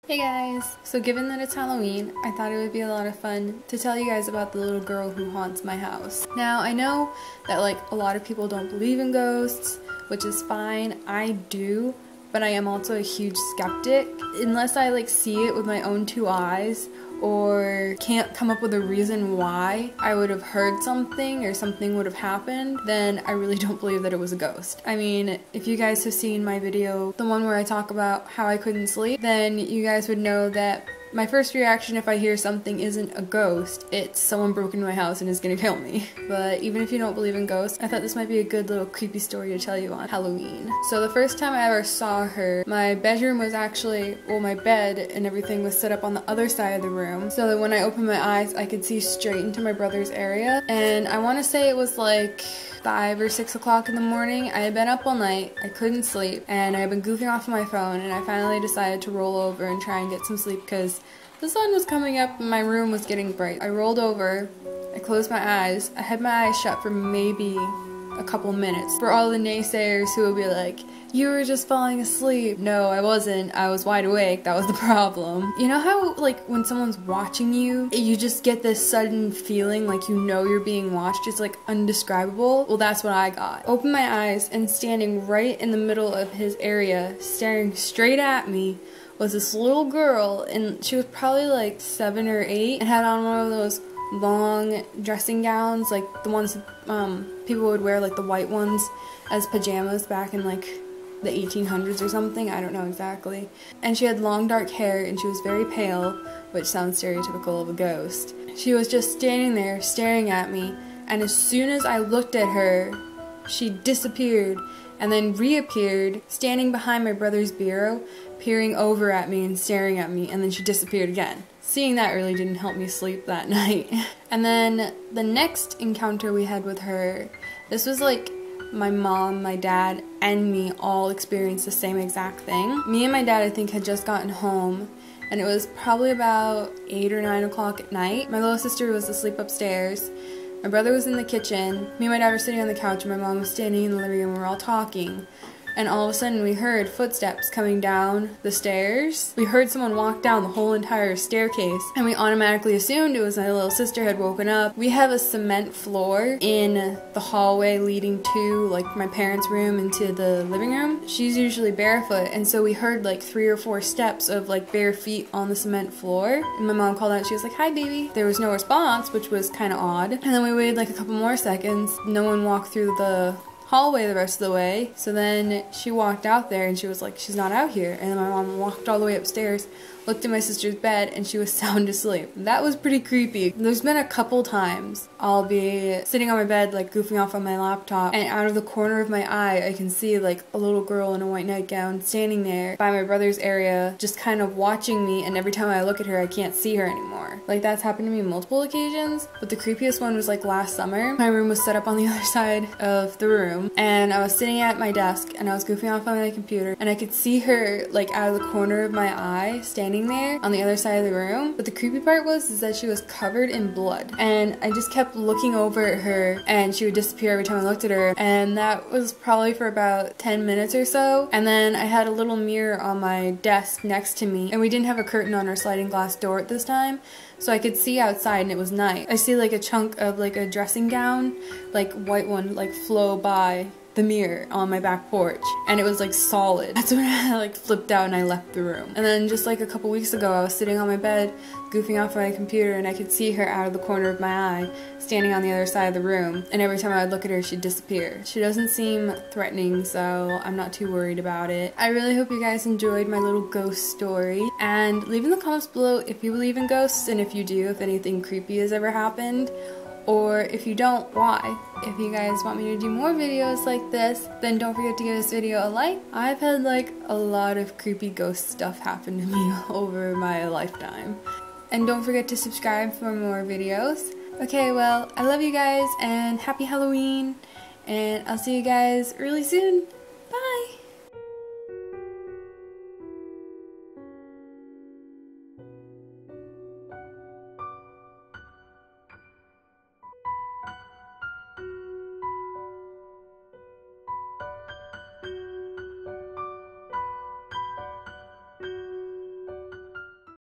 Hey guys! So given that it's Halloween, I thought it would be a lot of fun to tell you guys about the little girl who haunts my house. Now, I know that a lot of people don't believe in ghosts, which is fine. I do, but I am also a huge skeptic. Unless I see it with my own two eyes or can't come up with a reason why I would have heard something or something would have happened, then I really don't believe that it was a ghost. I mean, if you guys have seen my video, the one where I talk about how I couldn't sleep, then you guys would know that my first reaction if I hear something isn't a ghost, it's someone broke into my house and is gonna kill me. But even if you don't believe in ghosts, I thought this might be a good little creepy story to tell you on Halloween. So the first time I ever saw her, my bedroom was actually, well, my bed and everything was set up on the other side of the room, so that when I opened my eyes I could see straight into my brother's area. And I want to say it was 5 or 6 o'clock in the morning. I had been up all night, I couldn't sleep, and I had been goofing off on my phone, and I finally decided to roll over and try and get some sleep because the sun was coming up and my room was getting bright. I rolled over, I closed my eyes, I had my eyes shut for maybe a couple minutes. For all the naysayers who would be like, you were just falling asleep. No, I wasn't. I was wide awake. That was the problem. You know how when someone's watching you, you just get this sudden feeling like you know you're being watched? It's undescribable. Well, that's what I got. Opened my eyes and standing right in the middle of his area, staring straight at me, was this little girl, and she was probably 7 or 8 and had on one of those long dressing gowns, like the ones people would wear, the white ones as pajamas back in the 1800s or something. I don't know exactly. And she had long dark hair and she was very pale, which sounds stereotypical of a ghost. She was just standing there staring at me, and as soon as I looked at her, she disappeared and then reappeared standing behind my brother's bureau, peering over at me and staring at me, and then she disappeared again. Seeing that really didn't help me sleep that night. And then the next encounter we had with her, this was my mom, my dad, and me all experienced the same exact thing. Me and my dad, I think, had just gotten home, and it was probably about 8 or 9 o'clock at night. My little sister was asleep upstairs. My brother was in the kitchen. Me and my dad were sitting on the couch, and my mom was standing in the living room. We were all talking. And all of a sudden we heard footsteps coming down the stairs. We heard someone walk down the whole entire staircase, and we automatically assumed it was my little sister had woken up. We have a cement floor in the hallway leading to my parents' room into the living room. She's usually barefoot, and so we heard 3 or 4 steps of bare feet on the cement floor. And my mom called out, she was like, "Hi baby." There was no response, which was kind of odd. And then we waited a couple more seconds. No one walked through the hallway the rest of the way. So then she walked out there and she was like, "She's not out here." And then my mom walked all the way upstairs, looked at my sister's bed, and she was sound asleep. That was pretty creepy. There's been a couple times I'll be sitting on my bed goofing off on my laptop, and out of the corner of my eye I can see a little girl in a white nightgown standing there by my brother's area, just kind of watching me, and every time I look at her I can't see her anymore. That's happened to me multiple occasions, but the creepiest one was last summer. My room was set up on the other side of the room, and I was sitting at my desk and I was goofing off on my computer, and I could see her out of the corner of my eye standing there on the other side of the room. But the creepy part was that she was covered in blood, and I just kept looking over at her and she would disappear every time I looked at her, and that was probably for about 10 minutes or so. And then I had a little mirror on my desk next to me, and we didn't have a curtain on our sliding glass door at this time, so I could see outside, and it was night. I see a chunk of a dressing gown, white one, flow by the mirror on my back porch, and it was solid. That's when I flipped out and I left the room. And then just a couple weeks ago I was sitting on my bed goofing off on my computer, and I could see her out of the corner of my eye standing on the other side of the room, and every time I would look at her she'd disappear. She doesn't seem threatening, so I'm not too worried about it. I really hope you guys enjoyed my little ghost story, and leave in the comments below if you believe in ghosts, and if you do, if anything creepy has ever happened. Or if you don't, why? If you guys want me to do more videos like this, then don't forget to give this video a like. I've had a lot of creepy ghost stuff happen to me over my lifetime. And don't forget to subscribe for more videos. Okay, well, I love you guys and happy Halloween, and I'll see you guys really soon.